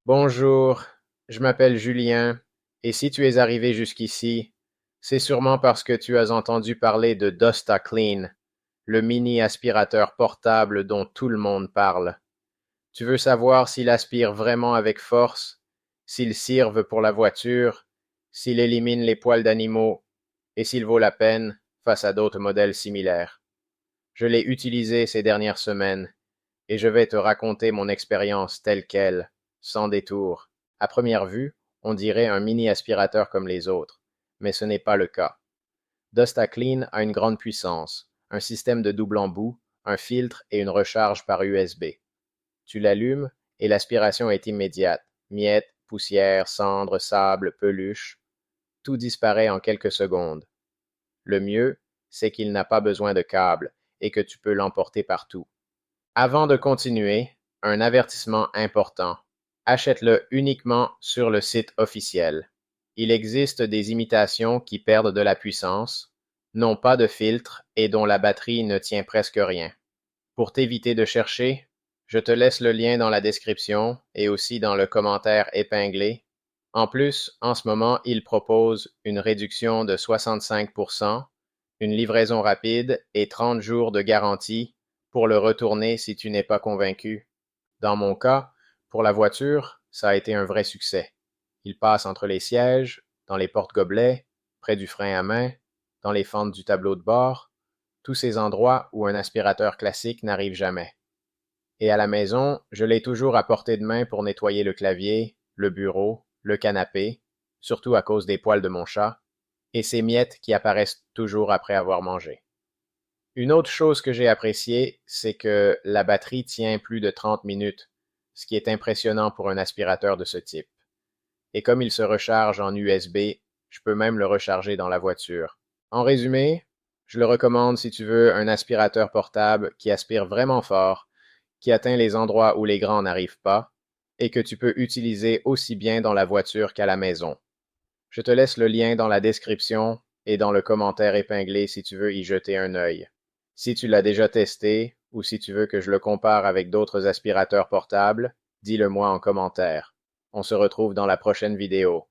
Bonjour, je m'appelle Julien, et si tu es arrivé jusqu'ici, c'est sûrement parce que tu as entendu parler de DostaClean, le mini aspirateur portable dont tout le monde parle. Tu veux savoir s'il aspire vraiment avec force, s'il sirve pour la voiture, s'il élimine les poils d'animaux, et s'il vaut la peine face à d'autres modèles similaires. Je l'ai utilisé ces dernières semaines, et je vais te raconter mon expérience telle qu'elle, sans détour. À première vue, on dirait un mini aspirateur comme les autres, mais ce n'est pas le cas. DostaClean a une grande puissance, un système de double embout, un filtre et une recharge par USB. Tu l'allumes et l'aspiration est immédiate. Miettes, poussière, cendres, sable, peluche, tout disparaît en quelques secondes. Le mieux, c'est qu'il n'a pas besoin de câble et que tu peux l'emporter partout. Avant de continuer, un avertissement important. Achète-le uniquement sur le site officiel. Il existe des imitations qui perdent de la puissance, n'ont pas de filtre et dont la batterie ne tient presque rien. Pour t'éviter de chercher, je te laisse le lien dans la description et aussi dans le commentaire épinglé. En plus, en ce moment, il propose une réduction de 65%, une livraison rapide et 30 jours de garantie pour le retourner si tu n'es pas convaincu. Dans mon cas, pour la voiture, ça a été un vrai succès. Il passe entre les sièges, dans les porte-gobelets, près du frein à main, dans les fentes du tableau de bord, tous ces endroits où un aspirateur classique n'arrive jamais. Et à la maison, je l'ai toujours à portée de main pour nettoyer le clavier, le bureau, le canapé, surtout à cause des poils de mon chat, et ces miettes qui apparaissent toujours après avoir mangé. Une autre chose que j'ai appréciée, c'est que la batterie tient plus de 30 minutes, ce qui est impressionnant pour un aspirateur de ce type. Et comme il se recharge en USB, je peux même le recharger dans la voiture. En résumé, je le recommande si tu veux un aspirateur portable qui aspire vraiment fort, qui atteint les endroits où les grands n'arrivent pas, et que tu peux utiliser aussi bien dans la voiture qu'à la maison. Je te laisse le lien dans la description et dans le commentaire épinglé si tu veux y jeter un œil. Si tu l'as déjà testé ou si tu veux que je le compare avec d'autres aspirateurs portables, dis-le moi en commentaire. On se retrouve dans la prochaine vidéo.